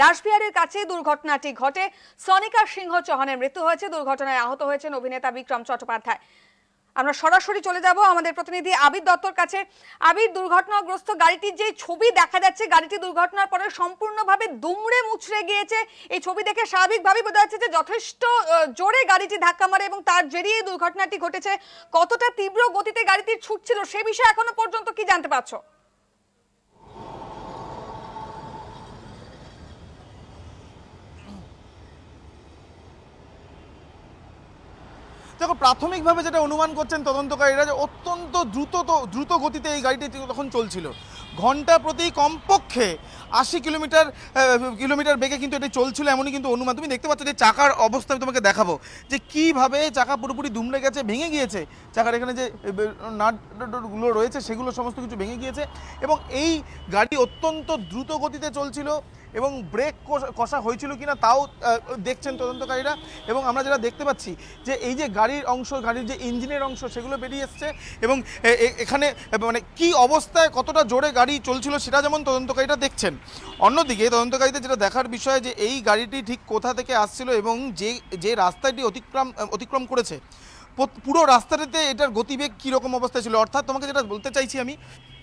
রাসবিহারের কাছে দুর্ঘটনাটি ঘটে। সনিকা সিংহ চৌহানের মৃত্যু হয়েছে। দুর্ঘটনায় আহত হয়েছেন অভিনেতা বিক্রম চট্টোপাধ্যায়। আমরা সরাসরি চলে যাব আমাদের প্রতিনিধি আবির দত্তর কাছে। আবির, দুর্ঘটনাগ্রস্ত গাড়িটির যে ছবি দেখা যাচ্ছে, গাড়িটি দুর্ঘটনার পরে সম্পূর্ণভাবে দুমড়ে মুচড়ে গিয়েছে। এই ছবি দেখে স্বাভাবিকভাবেই বোঝা যাচ্ছে যে যথেষ্ট জোরে গাড়িটি ধাক্কা মারে এবং তার জেরেই এই দুর্ঘটনাটি ঘটেছে। কতটা তীব্র গতিতে গাড়িটি ছুটছিল সে বিষয়ে এখনো পর্যন্ত কি জানতে পারছো? দেখো, প্রাথমিকভাবে যেটা অনুমান করছেন তদন্তকারীরা যে অত্যন্ত দ্রুত গতিতে এই গাড়িটি তখন চলছিল। ঘন্টা প্রতি কমপক্ষে 80 কিলোমিটার বেগে কিন্তু এটি চলছিল, এমনই কিন্তু অনুমান। তুমি দেখতে পাচ্ছ যে চাকার অবস্থা আমি তোমাকে দেখাবো যে কিভাবে চাকা পুরোপুরি দুমড়ে গেছে, ভেঙে গিয়েছে। চাকার এখানে যে নাটগুলো রয়েছে সেগুলো সমস্ত কিছু ভেঙে গিয়েছে এবং এই গাড়ি অত্যন্ত দ্রুত গতিতে চলছিল এবং ব্রেক কষা হয়েছিল কিনা তাও দেখছেন তদন্তকারীরা। এবং আমরা যেটা দেখতে পাচ্ছি যে এই যে গাড়ির অংশ, গাড়ির যে ইঞ্জিনের অংশ সেগুলো বেরিয়ে এসছে এবং এখানে মানে কি অবস্থায় কতটা জোরে গাড়ি চলছিল সেটা যেমন তদন্তকারীরা দেখছেন। অন্যদিকে তদন্তকারীদের যেটা দেখার বিষয় যে এই গাড়িটি ঠিক কোথা থেকে আসছিল এবং যে রাস্তাটি অতিক্রম করেছে পুরো রাস্তাটাতে এটার গতিবেগ কীরকম অবস্থায় ছিল। অর্থাৎ তোমাকে যেটা বলতে চাইছি আমি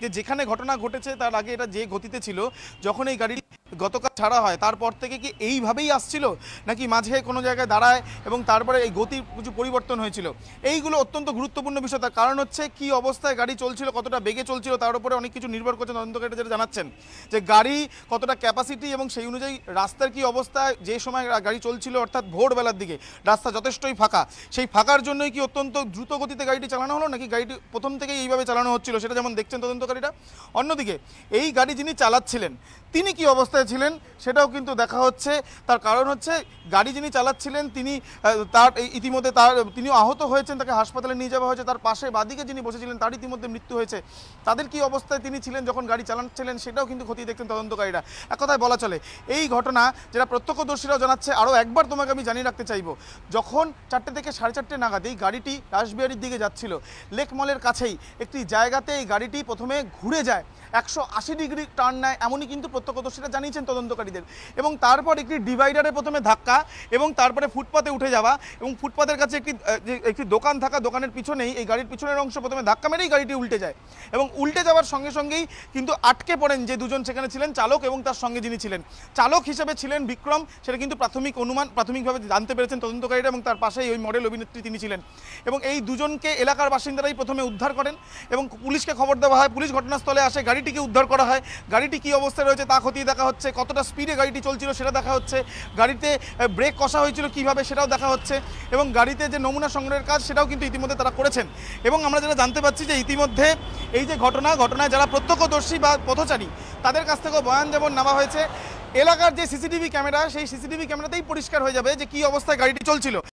যে যেখানে ঘটনা ঘটেছে তার আগে এটা যে গতিতে ছিল, যখন এই গাড়ি গতকাল ছাড়া হয় তারপর থেকে কি এইভাবেই আসছিল নাকি মাঝে কোনো জায়গায় দাঁড়ায় এবং তারপরে এই গতির কিছু পরিবর্তন হয়েছিল, এইগুলো অত্যন্ত গুরুত্বপূর্ণ বিষয়। তার কারণ হচ্ছে কি অবস্থায় গাড়ি চলছিল, কতটা বেগে চলছিল তার উপরে অনেক কিছু নির্ভর করছে। তদন্তকারীরা যেটা জানাচ্ছেন যে গাড়ি কতটা ক্যাপাসিটি এবং সেই অনুযায়ী রাস্তার কি অবস্থায় যে সময় গাড়ি চলছিল, অর্থাৎ ভোরবেলার দিকে রাস্তা যথেষ্টই ফাঁকা, সেই ফাঁকার জন্যই কি অত্যন্ত দ্রুত গতিতে গাড়িটি চালানো হলো নাকি গাড়িটি প্রথম থেকেই এইভাবে চালানো হচ্ছিল সেটা যেমন দেখছেন তদন্তকারীরা। অন্যদিকে এই গাড়ি যিনি চালাচ্ছিলেন তিনি কি অবস্থায় ছিলেন সেটাও কিন্তু দেখা হচ্ছে। তার কারণ হচ্ছে গাড়ি যিনি চালাচ্ছিলেন তিনি ইতিমধ্যে তিনিও আহত হয়েছেন, তাকে হাসপাতালে নিয়ে যাওয়া হয়েছে। তার পাশে বাদিকে যিনি বসেছিলেন তার ইতিমধ্যে মৃত্যু হয়েছে। তাদের কি অবস্থায় তিনি ছিলেন যখন গাড়ি চালাচ্ছিলেন সেটাও কিন্তু খতিয়ে দেখছেন তদন্তকারীরা। এক কথায় বলা চলে এই ঘটনা যেটা প্রত্যক্ষদর্শীরাও জানাচ্ছে। আরও একবার তোমাকে আমি জানিয়ে রাখতে চাইবো, যখন 4টে থেকে 4:30 নাগাদ এই গাড়িটি রাসবিহারীর দিকে যাচ্ছিল, লেক মলের কাছেই একটি জায়গাতে এই গাড়িটি প্রথমে ঘুরে যায়, 180 ডিগ্রি টার্ন নেয়, এমনই কিন্তু প্রত্যক্ষদর্শীরা জানিয়েছেন তদন্তকারীদের। এবং তারপর একটি ডিভাইডারে প্রথমে ধাক্কা এবং তারপরে ফুটপাতে উঠে যাওয়া এবং ফুটপাতের কাছে একটি দোকান থাকা, দোকানের পিছনেই এই গাড়ির পিছনের অংশ প্রথমে ধাক্কা মেরেই গাড়িটি উল্টে যায় এবং উল্টে যাওয়ার সঙ্গে সঙ্গেই কিন্তু আটকে পড়েন যে দুজন সেখানে ছিলেন, চালক এবং তার সঙ্গে যিনি ছিলেন। চালক হিসেবে ছিলেন বিক্রম, সেটা কিন্তু প্রাথমিকভাবে জানতে পেরেছেন তদন্তকারীরা এবং তার পাশেই ওই মডেল অভিনেত্রী তিনি ছিলেন। এবং এই দুজনকে এলাকার বাসিন্দারাই প্রথমে উদ্ধার করেন এবং পুলিশকে খবর দেওয়া হয়। পুলিশ ঘটনাস্থলে আসে, গাড়িটিকে উদ্ধার করা হয়। গাড়িটি কী অবস্থায় রয়েছে তা খতিয়ে দেখা হচ্ছে, কতটা স্পিডে গাড়িটি চলছিল সেটা দেখা হচ্ছে, গাড়িতে ব্রেক কষা হয়েছিল কীভাবে সেটাও দেখা হচ্ছে এবং গাড়িতে যে নমুনা সংগ্রহের কাজ সেটাও কিন্তু ইতিমধ্যে তারা করেছেন। এবং আমরা যেটা জানতে পারছি যে ইতিমধ্যে এই যে ঘটনায় যারা প্রত্যক্ষদর্শী বা পথচারী তাদের কাছ থেকেও বয়ান যেমন নেওয়া হয়েছে। এলাকার যে সিসিটিভি ক্যামেরা, সেই সিসিটিভি ক্যামেরাতেই পরিষ্কার হয়ে যাবে যে কী অবস্থায় গাড়িটি চলছিল।